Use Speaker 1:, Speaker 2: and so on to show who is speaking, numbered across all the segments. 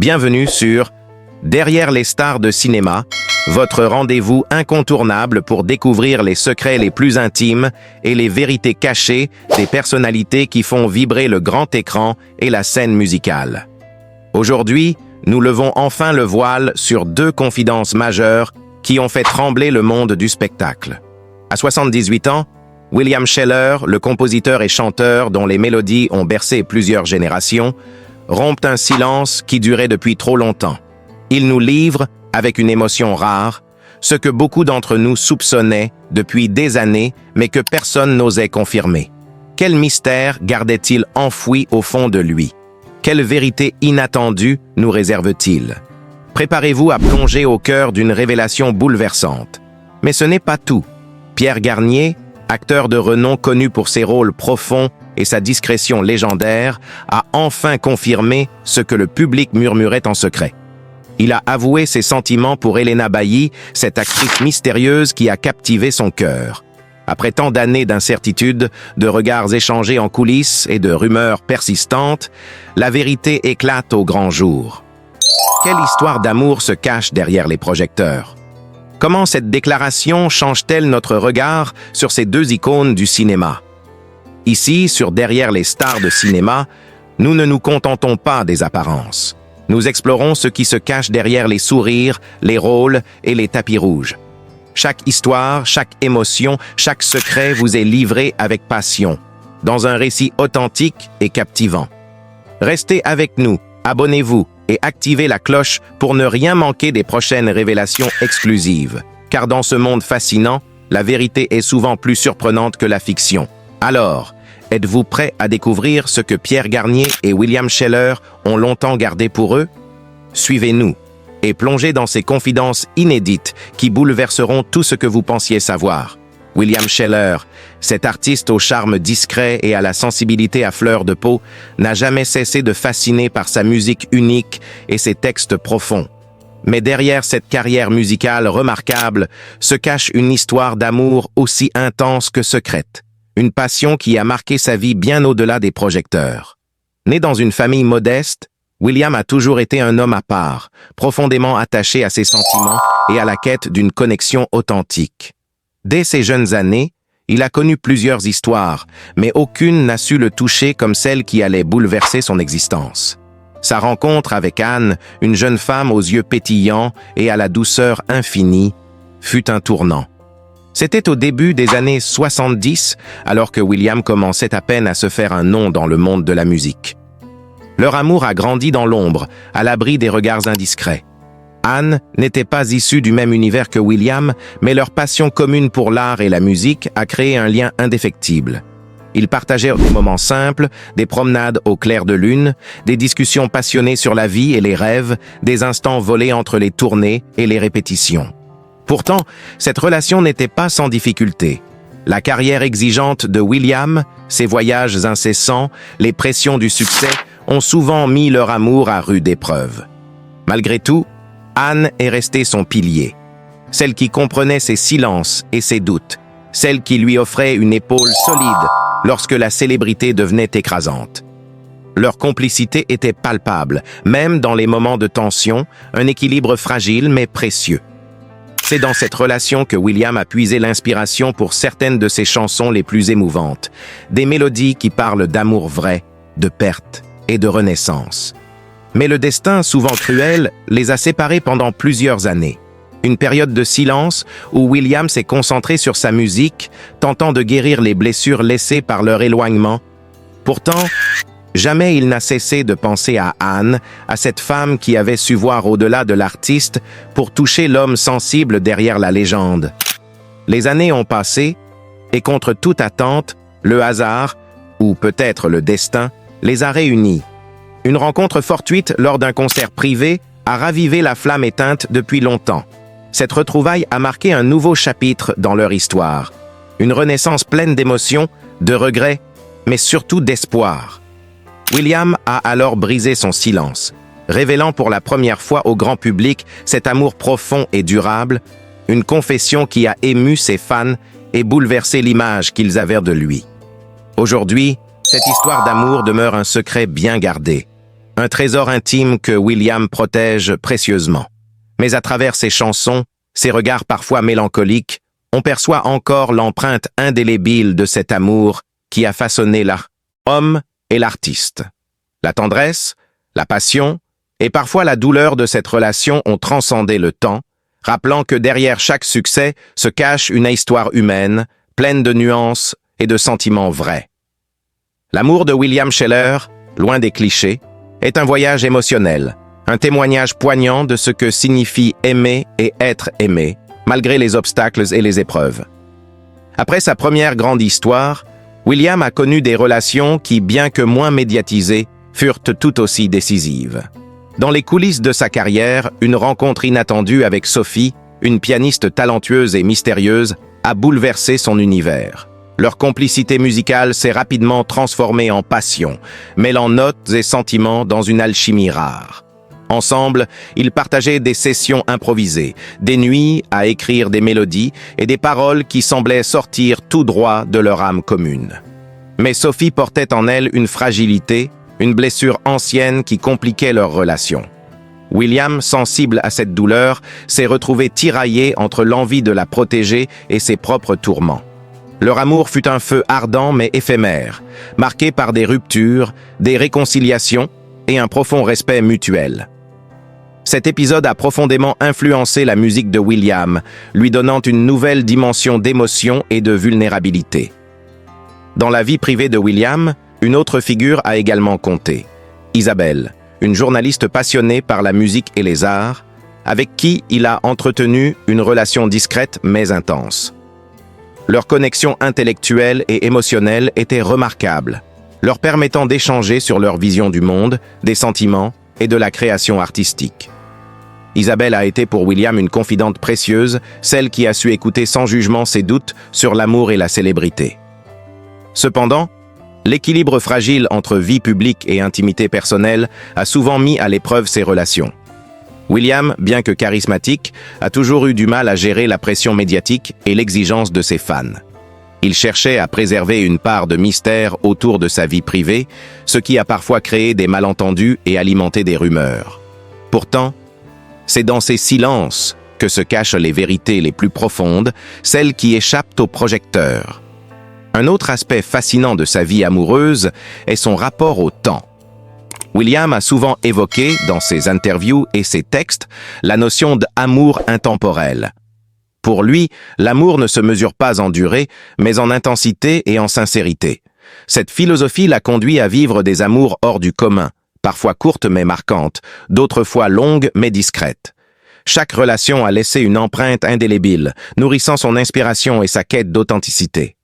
Speaker 1: Bienvenue sur Derrière les stars de cinéma, votre rendez-vous incontournable pour découvrir les secrets les plus intimes et les vérités cachées des personnalités qui font vibrer le grand écran et la scène musicale. Aujourd'hui, nous levons enfin le voile sur deux confidences majeures qui ont fait trembler le monde du spectacle. À 78 ans, William Sheller, le compositeur et chanteur dont les mélodies ont bercé plusieurs générations, rompt un silence qui durait depuis trop longtemps. Il nous livre, avec une émotion rare, ce que beaucoup d'entre nous soupçonnaient depuis des années, mais que personne n'osait confirmer. Quel mystère gardait-il enfoui au fond de lui? Quelle vérité inattendue nous réserve-t-il? Préparez-vous à plonger au cœur d'une révélation bouleversante. Mais ce n'est pas tout. Pierre Garnier, acteur de renom connu pour ses rôles profonds et sa discrétion légendaire, a enfin confirmé ce que le public murmurait en secret. Il a avoué ses sentiments pour Helena Bailly, cette actrice mystérieuse qui a captivé son cœur. Après tant d'années d'incertitude, de regards échangés en coulisses et de rumeurs persistantes, la vérité éclate au grand jour. Quelle histoire d'amour se cache derrière les projecteurs? Comment cette déclaration change-t-elle notre regard sur ces deux icônes du cinéma? Ici, sur Derrière les stars de cinéma, nous ne nous contentons pas des apparences. Nous explorons ce qui se cache derrière les sourires, les rôles et les tapis rouges. Chaque histoire, chaque émotion, chaque secret vous est livré avec passion, dans un récit authentique et captivant. Restez avec nous, abonnez-vous et activez la cloche pour ne rien manquer des prochaines révélations exclusives. Car dans ce monde fascinant, la vérité est souvent plus surprenante que la fiction. Alors, êtes-vous prêts à découvrir ce que Pierre Garnier et William Sheller ont longtemps gardé pour eux? Suivez-nous et plongez dans ces confidences inédites qui bouleverseront tout ce que vous pensiez savoir. William Sheller, cet artiste au charme discret et à la sensibilité à fleur de peau, n'a jamais cessé de fasciner par sa musique unique et ses textes profonds. Mais derrière cette carrière musicale remarquable se cache une histoire d'amour aussi intense que secrète. Une passion qui a marqué sa vie bien au-delà des projecteurs. Né dans une famille modeste, William a toujours été un homme à part, profondément attaché à ses sentiments et à la quête d'une connexion authentique. Dès ses jeunes années, il a connu plusieurs histoires, mais aucune n'a su le toucher comme celle qui allait bouleverser son existence. Sa rencontre avec Anne, une jeune femme aux yeux pétillants et à la douceur infinie, fut un tournant. C'était au début des années 70, alors que William commençait à peine à se faire un nom dans le monde de la musique. Leur amour a grandi dans l'ombre, à l'abri des regards indiscrets. Anne n'était pas issue du même univers que William, mais leur passion commune pour l'art et la musique a créé un lien indéfectible. Ils partageaient des moments simples, des promenades au clair de lune, des discussions passionnées sur la vie et les rêves, des instants volés entre les tournées et les répétitions. Pourtant, cette relation n'était pas sans difficulté. La carrière exigeante de William, ses voyages incessants, les pressions du succès ont souvent mis leur amour à rude épreuve. Malgré tout, Anne est restée son pilier. Celle qui comprenait ses silences et ses doutes. Celle qui lui offrait une épaule solide lorsque la célébrité devenait écrasante. Leur complicité était palpable, même dans les moments de tension, un équilibre fragile mais précieux. C'est dans cette relation que William a puisé l'inspiration pour certaines de ses chansons les plus émouvantes, des mélodies qui parlent d'amour vrai, de perte et de renaissance. Mais le destin, souvent cruel, les a séparés pendant plusieurs années. Une période de silence où William s'est concentré sur sa musique, tentant de guérir les blessures laissées par leur éloignement. Pourtant, jamais il n'a cessé de penser à Anne, à cette femme qui avait su voir au-delà de l'artiste pour toucher l'homme sensible derrière la légende. Les années ont passé, et contre toute attente, le hasard, ou peut-être le destin, les a réunis. Une rencontre fortuite lors d'un concert privé a ravivé la flamme éteinte depuis longtemps. Cette retrouvaille a marqué un nouveau chapitre dans leur histoire. Une renaissance pleine d'émotions, de regrets, mais surtout d'espoir. William a alors brisé son silence, révélant pour la première fois au grand public cet amour profond et durable, une confession qui a ému ses fans et bouleversé l'image qu'ils avaient de lui. Aujourd'hui, cette histoire d'amour demeure un secret bien gardé. un trésor intime que William protège précieusement. Mais à travers ses chansons, ses regards parfois mélancoliques, on perçoit encore l'empreinte indélébile de cet amour qui a façonné l'homme et l'artiste. La tendresse, la passion et parfois la douleur de cette relation ont transcendé le temps, rappelant que derrière chaque succès se cache une histoire humaine, pleine de nuances et de sentiments vrais. L'amour de William Sheller, loin des clichés, est un voyage émotionnel, un témoignage poignant de ce que signifie aimer et être aimé, malgré les obstacles et les épreuves. Après sa première grande histoire, William a connu des relations qui, bien que moins médiatisées, furent tout aussi décisives. Dans les coulisses de sa carrière, une rencontre inattendue avec Sophie, une pianiste talentueuse et mystérieuse, a bouleversé son univers. Leur complicité musicale s'est rapidement transformée en passion, mêlant notes et sentiments dans une alchimie rare. Ensemble, ils partageaient des sessions improvisées, des nuits à écrire des mélodies et des paroles qui semblaient sortir tout droit de leur âme commune. Mais Sophie portait en elle une fragilité, une blessure ancienne qui compliquait leur relation. William, sensible à cette douleur, s'est retrouvé tiraillé entre l'envie de la protéger et ses propres tourments. Leur amour fut un feu ardent mais éphémère, marqué par des ruptures, des réconciliations et un profond respect mutuel. Cet épisode a profondément influencé la musique de William, lui donnant une nouvelle dimension d'émotion et de vulnérabilité. Dans la vie privée de William, une autre figure a également compté. Isabelle, une journaliste passionnée par la musique et les arts, avec qui il a entretenu une relation discrète mais intense. Leur connexion intellectuelle et émotionnelle était remarquable, leur permettant d'échanger sur leur vision du monde, des sentiments et de la création artistique. Isabelle a été pour William une confidente précieuse, celle qui a su écouter sans jugement ses doutes sur l'amour et la célébrité. Cependant, l'équilibre fragile entre vie publique et intimité personnelle a souvent mis à l'épreuve ses relations. William, bien que charismatique, a toujours eu du mal à gérer la pression médiatique et l'exigence de ses fans. Il cherchait à préserver une part de mystère autour de sa vie privée, ce qui a parfois créé des malentendus et alimenté des rumeurs. Pourtant, c'est dans ces silences que se cachent les vérités les plus profondes, celles qui échappent aux projecteurs. Un autre aspect fascinant de sa vie amoureuse est son rapport au temps. William a souvent évoqué, dans ses interviews et ses textes, la notion d'amour intemporel. Pour lui, l'amour ne se mesure pas en durée, mais en intensité et en sincérité. Cette philosophie l'a conduit à vivre des amours hors du commun, parfois courtes mais marquantes, d'autres fois longues mais discrètes. Chaque relation a laissé une empreinte indélébile, nourrissant son inspiration et sa quête d'authenticité.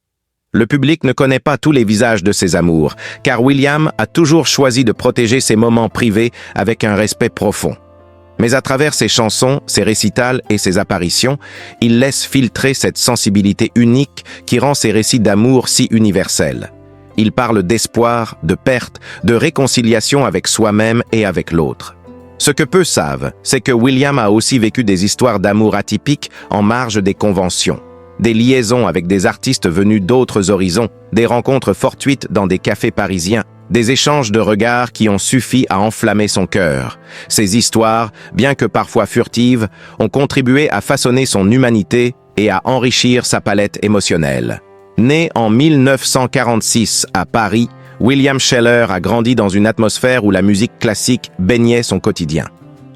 Speaker 1: Le public ne connaît pas tous les visages de ses amours, car William a toujours choisi de protéger ses moments privés avec un respect profond. Mais à travers ses chansons, ses récitals et ses apparitions, il laisse filtrer cette sensibilité unique qui rend ses récits d'amour si universels. Il parle d'espoir, de perte, de réconciliation avec soi-même et avec l'autre. Ce que peu savent, c'est que William a aussi vécu des histoires d'amour atypiques en marge des conventions. Des liaisons avec des artistes venus d'autres horizons, des rencontres fortuites dans des cafés parisiens, des échanges de regards qui ont suffi à enflammer son cœur. Ces histoires, bien que parfois furtives, ont contribué à façonner son humanité et à enrichir sa palette émotionnelle. Né en 1946 à Paris, William Sheller a grandi dans une atmosphère où la musique classique baignait son quotidien.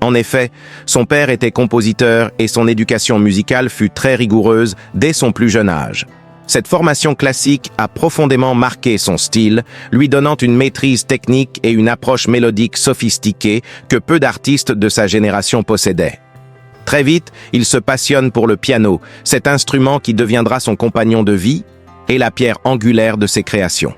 Speaker 1: En effet, son père était compositeur et son éducation musicale fut très rigoureuse dès son plus jeune âge. Cette formation classique a profondément marqué son style, lui donnant une maîtrise technique et une approche mélodique sophistiquée que peu d'artistes de sa génération possédaient. Très vite, il se passionne pour le piano, cet instrument qui deviendra son compagnon de vie et la pierre angulaire de ses créations.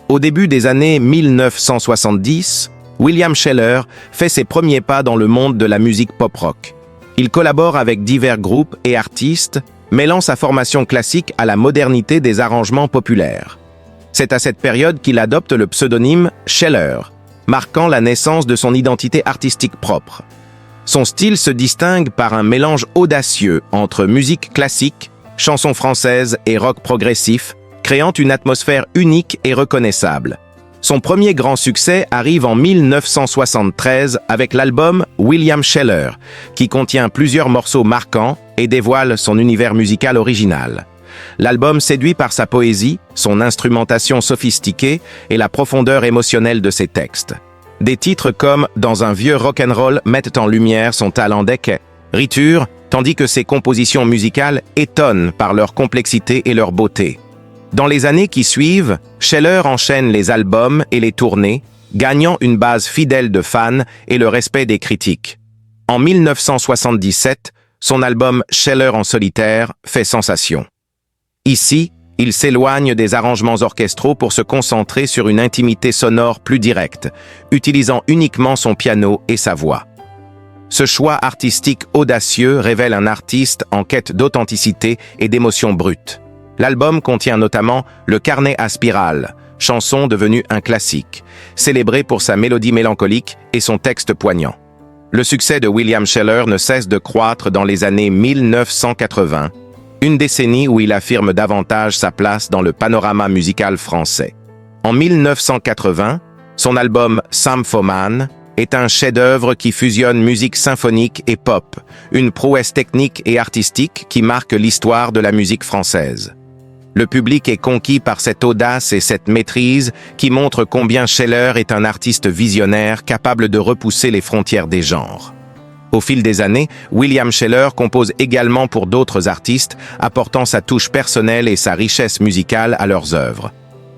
Speaker 1: Au début des années 1970, William Sheller fait ses premiers pas dans le monde de la musique pop-rock. Il collabore avec divers groupes et artistes, mêlant sa formation classique à la modernité des arrangements populaires. C'est à cette période qu'il adopte le pseudonyme Sheller, marquant la naissance de son identité artistique propre. Son style se distingue par un mélange audacieux entre musique classique, chansons françaises et rock progressif, créant une atmosphère unique et reconnaissable. Son premier grand succès arrive en 1973 avec l'album William Sheller, qui contient plusieurs morceaux marquants et dévoile son univers musical original. L'album séduit par sa poésie, son instrumentation sophistiquée et la profondeur émotionnelle de ses textes. Des titres comme « Dans un vieux rock'n'roll » mettent en lumière son talent d'écriture, tandis que ses compositions musicales étonnent par leur complexité et leur beauté. Dans les années qui suivent, Sheller enchaîne les albums et les tournées, gagnant une base fidèle de fans et le respect des critiques. En 1977, son album Sheller en solitaire fait sensation. Ici, il s'éloigne des arrangements orchestraux pour se concentrer sur une intimité sonore plus directe, utilisant uniquement son piano et sa voix. Ce choix artistique audacieux révèle un artiste en quête d'authenticité et d'émotions brutes. L'album contient notamment Le Carnet à spirale, chanson devenue un classique, célébrée pour sa mélodie mélancolique et son texte poignant. Le succès de William Sheller ne cesse de croître dans les années 1980, une décennie où il affirme davantage sa place dans le panorama musical français. En 1980, son album Symphoman est un chef-d'œuvre qui fusionne musique symphonique et pop, une prouesse technique et artistique qui marque l'histoire de la musique française. Le public est conquis par cette audace et cette maîtrise qui montrent combien Sheller est un artiste visionnaire capable de repousser les frontières des genres. Au fil des années, William Sheller compose également pour d'autres artistes, apportant sa touche personnelle et sa richesse musicale à leurs œuvres.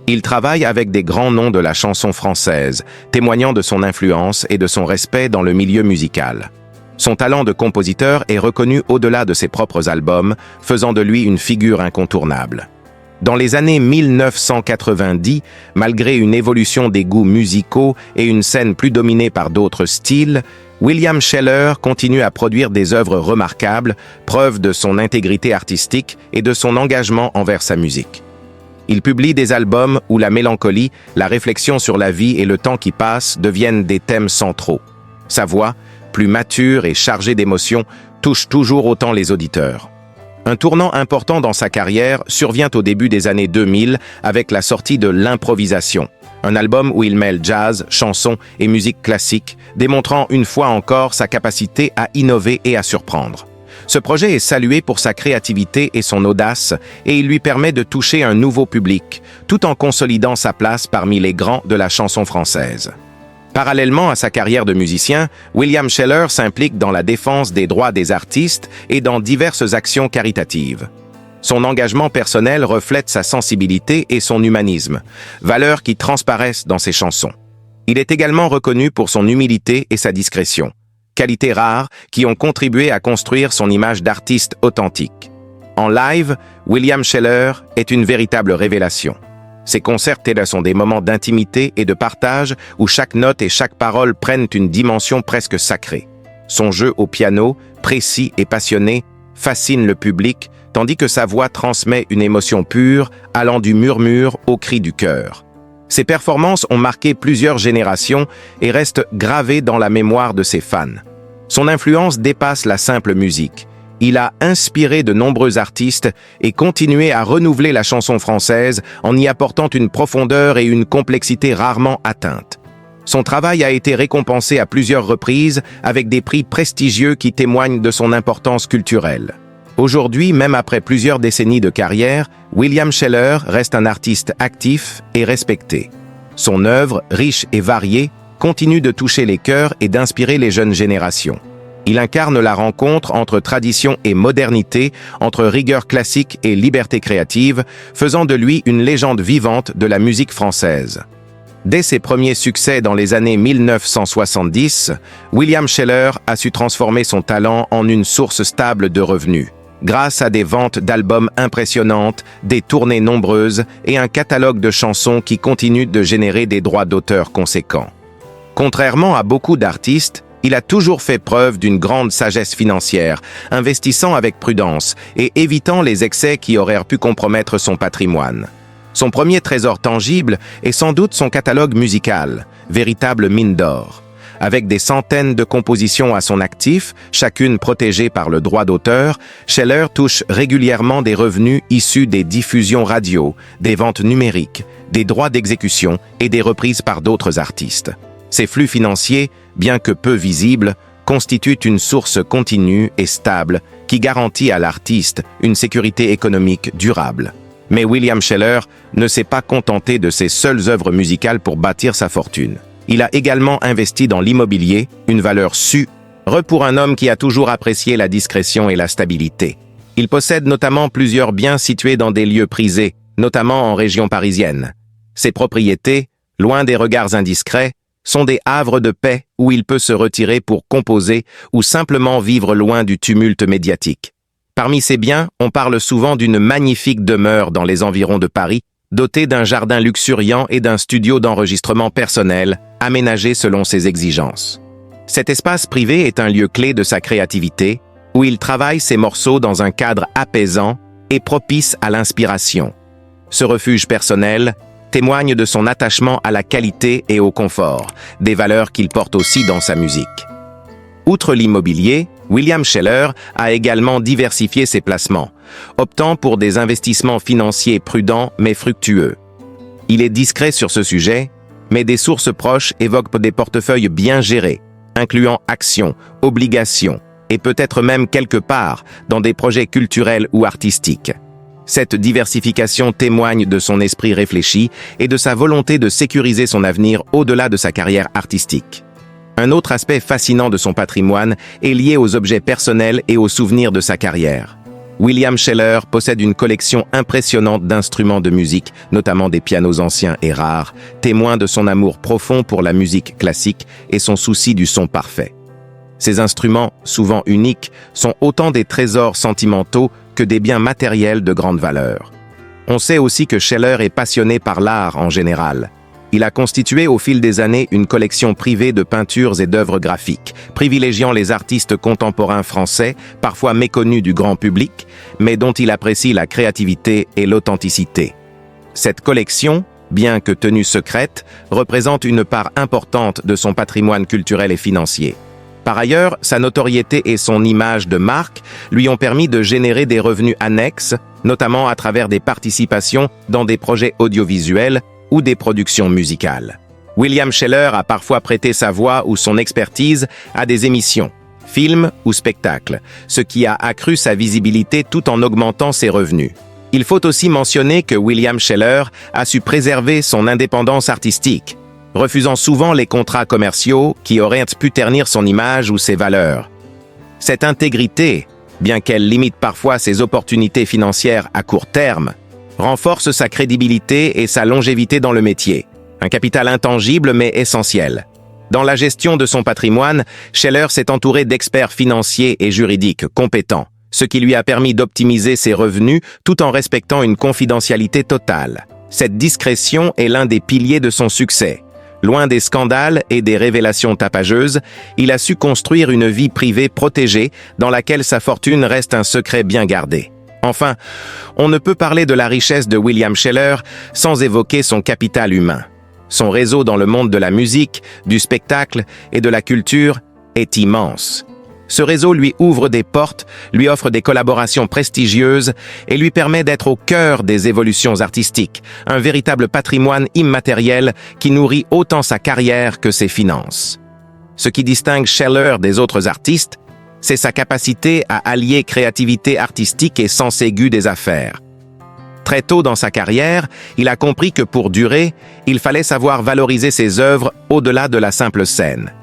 Speaker 1: Il travaille avec des grands noms de la chanson française, témoignant de son influence et de son respect dans le milieu musical. Son talent de compositeur est reconnu au-delà de ses propres albums, faisant de lui une figure incontournable. Dans les années 1990, malgré une évolution des goûts musicaux et une scène plus dominée par d'autres styles, William Sheller continue à produire des œuvres remarquables, preuve de son intégrité artistique et de son engagement envers sa musique. Il publie des albums où la mélancolie, la réflexion sur la vie et le temps qui passe deviennent des thèmes centraux. Sa voix, plus mature et chargée d'émotions, touche toujours autant les auditeurs. Un tournant important dans sa carrière survient au début des années 2000 avec la sortie de L'Improvisation, un album où il mêle jazz, chansons et musique classique, démontrant une fois encore sa capacité à innover et à surprendre. Ce projet est salué pour sa créativité et son audace, et il lui permet de toucher un nouveau public, tout en consolidant sa place parmi les grands de la chanson française. Parallèlement à sa carrière de musicien, William Sheller s'implique dans la défense des droits des artistes et dans diverses actions caritatives. Son engagement personnel reflète sa sensibilité et son humanisme, valeurs qui transparaissent dans ses chansons. Il est également reconnu pour son humilité et sa discrétion, qualités rares qui ont contribué à construire son image d'artiste authentique. En live, William Sheller est une véritable révélation. Ses concerts sont des moments d'intimité et de partage où chaque note et chaque parole prennent une dimension presque sacrée. Son jeu au piano, précis et passionné, fascine le public, tandis que sa voix transmet une émotion pure, allant du murmure au cri du cœur. Ses performances ont marqué plusieurs générations et restent gravées dans la mémoire de ses fans. Son influence dépasse la simple musique. Il a inspiré de nombreux artistes et continué à renouveler la chanson française en y apportant une profondeur et une complexité rarement atteintes. Son travail a été récompensé à plusieurs reprises avec des prix prestigieux qui témoignent de son importance culturelle. Aujourd'hui, même après plusieurs décennies de carrière, William Sheller reste un artiste actif et respecté. Son œuvre, riche et variée, continue de toucher les cœurs et d'inspirer les jeunes générations. Il incarne la rencontre entre tradition et modernité, entre rigueur classique et liberté créative, faisant de lui une légende vivante de la musique française. Dès ses premiers succès dans les années 1970, William Sheller a su transformer son talent en une source stable de revenus, grâce à des ventes d'albums impressionnantes, des tournées nombreuses et un catalogue de chansons qui continue de générer des droits d'auteur conséquents. Contrairement à beaucoup d'artistes, il a toujours fait preuve d'une grande sagesse financière, investissant avec prudence et évitant les excès qui auraient pu compromettre son patrimoine. Son premier trésor tangible est sans doute son catalogue musical, véritable mine d'or. Avec des centaines de compositions à son actif, chacune protégée par le droit d'auteur, Sheller touche régulièrement des revenus issus des diffusions radio, des ventes numériques, des droits d'exécution et des reprises par d'autres artistes. Ces flux financiers, bien que peu visibles, constituent une source continue et stable qui garantit à l'artiste une sécurité économique durable. Mais William Sheller ne s'est pas contenté de ses seules œuvres musicales pour bâtir sa fortune. Il a également investi dans l'immobilier, une valeur sûre pour un homme qui a toujours apprécié la discrétion et la stabilité. Il possède notamment plusieurs biens situés dans des lieux prisés, notamment en région parisienne. Ses propriétés, loin des regards indiscrets, sont des havres de paix où il peut se retirer pour composer ou simplement vivre loin du tumulte médiatique. Parmi ses biens, on parle souvent d'une magnifique demeure dans les environs de Paris, dotée d'un jardin luxuriant et d'un studio d'enregistrement personnel, aménagé selon ses exigences. Cet espace privé est un lieu clé de sa créativité, où il travaille ses morceaux dans un cadre apaisant et propice à l'inspiration. Ce refuge personnel témoigne de son attachement à la qualité et au confort, des valeurs qu'il porte aussi dans sa musique. Outre l'immobilier, William Sheller a également diversifié ses placements, optant pour des investissements financiers prudents mais fructueux. Il est discret sur ce sujet, mais des sources proches évoquent des portefeuilles bien gérés, incluant actions, obligations et peut-être même quelque part dans des projets culturels ou artistiques. Cette diversification témoigne de son esprit réfléchi et de sa volonté de sécuriser son avenir au-delà de sa carrière artistique. Un autre aspect fascinant de son patrimoine est lié aux objets personnels et aux souvenirs de sa carrière. William Sheller possède une collection impressionnante d'instruments de musique, notamment des pianos anciens et rares, témoins de son amour profond pour la musique classique et son souci du son parfait. Ces instruments, souvent uniques, sont autant des trésors sentimentaux que des biens matériels de grande valeur. On sait aussi que Sheller est passionné par l'art en général. Il a constitué au fil des années une collection privée de peintures et d'œuvres graphiques, privilégiant les artistes contemporains français, parfois méconnus du grand public, mais dont il apprécie la créativité et l'authenticité. Cette collection, bien que tenue secrète, représente une part importante de son patrimoine culturel et financier. Par ailleurs, sa notoriété et son image de marque lui ont permis de générer des revenus annexes, notamment à travers des participations dans des projets audiovisuels ou des productions musicales. William Sheller a parfois prêté sa voix ou son expertise à des émissions, films ou spectacles, ce qui a accru sa visibilité tout en augmentant ses revenus. Il faut aussi mentionner que William Sheller a su préserver son indépendance artistique, refusant souvent les contrats commerciaux qui auraient pu ternir son image ou ses valeurs. Cette intégrité, bien qu'elle limite parfois ses opportunités financières à court terme, renforce sa crédibilité et sa longévité dans le métier, un capital intangible mais essentiel. Dans la gestion de son patrimoine, Sheller s'est entouré d'experts financiers et juridiques compétents, ce qui lui a permis d'optimiser ses revenus tout en respectant une confidentialité totale. Cette discrétion est l'un des piliers de son succès. Loin des scandales et des révélations tapageuses, il a su construire une vie privée protégée dans laquelle sa fortune reste un secret bien gardé. Enfin, on ne peut parler de la richesse de William Sheller sans évoquer son capital humain. Son réseau dans le monde de la musique, du spectacle et de la culture est immense. Ce réseau lui ouvre des portes, lui offre des collaborations prestigieuses et lui permet d'être au cœur des évolutions artistiques, un véritable patrimoine immatériel qui nourrit autant sa carrière que ses finances. Ce qui distingue Sheller des autres artistes, c'est sa capacité à allier créativité artistique et sens aigu des affaires. Très tôt dans sa carrière, il a compris que pour durer, il fallait savoir valoriser ses œuvres au-delà de la simple scène.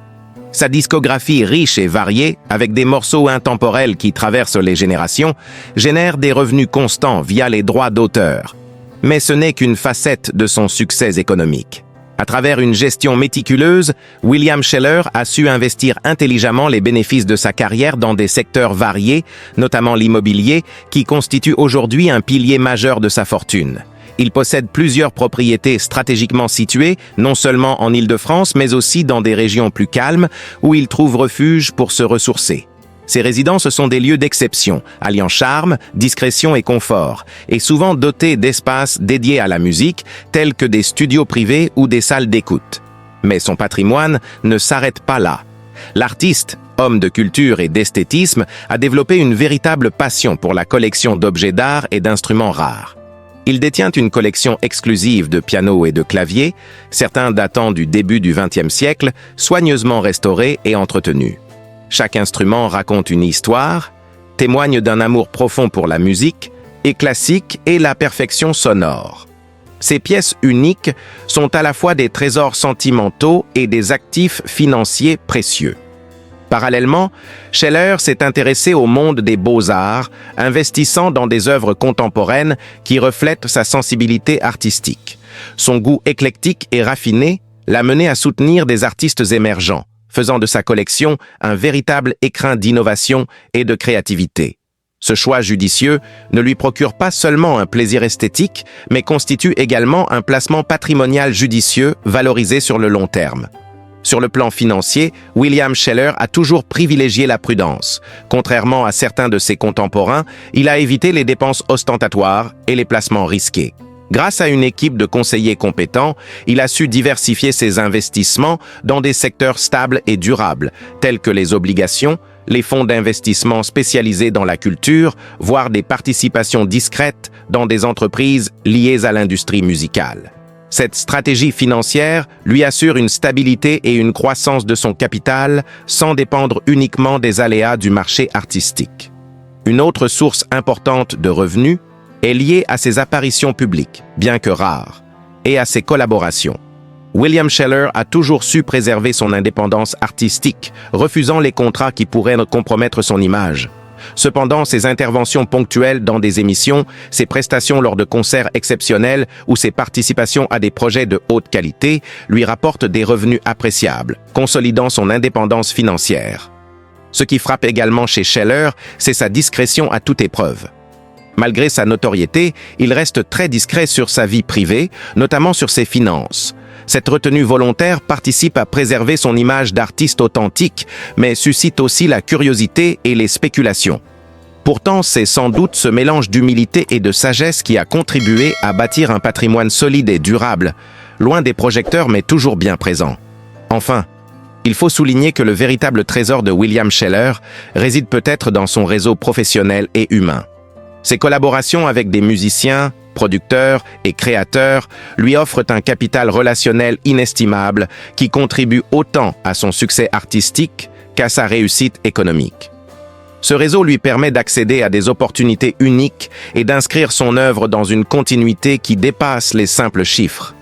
Speaker 1: Sa discographie riche et variée, avec des morceaux intemporels qui traversent les générations, génère des revenus constants via les droits d'auteur. Mais ce n'est qu'une facette de son succès économique. À travers une gestion méticuleuse, William Sheller a su investir intelligemment les bénéfices de sa carrière dans des secteurs variés, notamment l'immobilier, qui constitue aujourd'hui un pilier majeur de sa fortune. Il possède plusieurs propriétés stratégiquement situées, non seulement en Île-de-France, mais aussi dans des régions plus calmes, où il trouve refuge pour se ressourcer. Ces résidences sont des lieux d'exception, alliant charme, discrétion et confort, et souvent dotés d'espaces dédiés à la musique, tels que des studios privés ou des salles d'écoute. Mais son patrimoine ne s'arrête pas là. L'artiste, homme de culture et d'esthétisme, a développé une véritable passion pour la collection d'objets d'art et d'instruments rares. Il détient une collection exclusive de pianos et de claviers, certains datant du début du XXe siècle, soigneusement restaurés et entretenus. Chaque instrument raconte une histoire, témoigne d'un amour profond pour la musique, est classique et la perfection sonore. Ces pièces uniques sont à la fois des trésors sentimentaux et des actifs financiers précieux. Parallèlement, Scheller s'est intéressé au monde des beaux-arts, investissant dans des œuvres contemporaines qui reflètent sa sensibilité artistique. Son goût éclectique et raffiné l'a mené à soutenir des artistes émergents, faisant de sa collection un véritable écrin d'innovation et de créativité. Ce choix judicieux ne lui procure pas seulement un plaisir esthétique, mais constitue également un placement patrimonial judicieux valorisé sur le long terme. Sur le plan financier, William Scheller a toujours privilégié la prudence. Contrairement à certains de ses contemporains, il a évité les dépenses ostentatoires et les placements risqués. Grâce à une équipe de conseillers compétents, il a su diversifier ses investissements dans des secteurs stables et durables, tels que les obligations, les fonds d'investissement spécialisés dans la culture, voire des participations discrètes dans des entreprises liées à l'industrie musicale. Cette stratégie financière lui assure une stabilité et une croissance de son capital sans dépendre uniquement des aléas du marché artistique. Une autre source importante de revenus est liée à ses apparitions publiques, bien que rares, et à ses collaborations. William Scheller a toujours su préserver son indépendance artistique, refusant les contrats qui pourraient compromettre son image. Cependant, ses interventions ponctuelles dans des émissions, ses prestations lors de concerts exceptionnels ou ses participations à des projets de haute qualité lui rapportent des revenus appréciables, consolidant son indépendance financière. Ce qui frappe également chez Scheller, c'est sa discrétion à toute épreuve. Malgré sa notoriété, il reste très discret sur sa vie privée, notamment sur ses finances. Cette retenue volontaire participe à préserver son image d'artiste authentique, mais suscite aussi la curiosité et les spéculations. Pourtant, c'est sans doute ce mélange d'humilité et de sagesse qui a contribué à bâtir un patrimoine solide et durable, loin des projecteurs mais toujours bien présent. Enfin, il faut souligner que le véritable trésor de William Scheller réside peut-être dans son réseau professionnel et humain. Ses collaborations avec des musiciens, producteurs et créateurs lui offrent un capital relationnel inestimable qui contribue autant à son succès artistique qu'à sa réussite économique. Ce réseau lui permet d'accéder à des opportunités uniques et d'inscrire son œuvre dans une continuité qui dépasse les simples chiffres.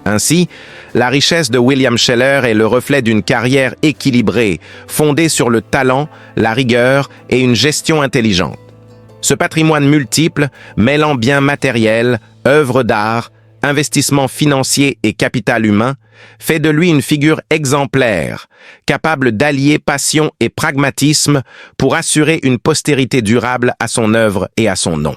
Speaker 1: Ainsi, la richesse de William Scheller est le reflet d'une carrière équilibrée, fondée sur le talent, la rigueur et une gestion intelligente. Ce patrimoine multiple, mêlant biens matériels, œuvres d'art, investissements financiers et capital humain, fait de lui une figure exemplaire, capable d'allier passion et pragmatisme pour assurer une postérité durable à son œuvre et à son nom.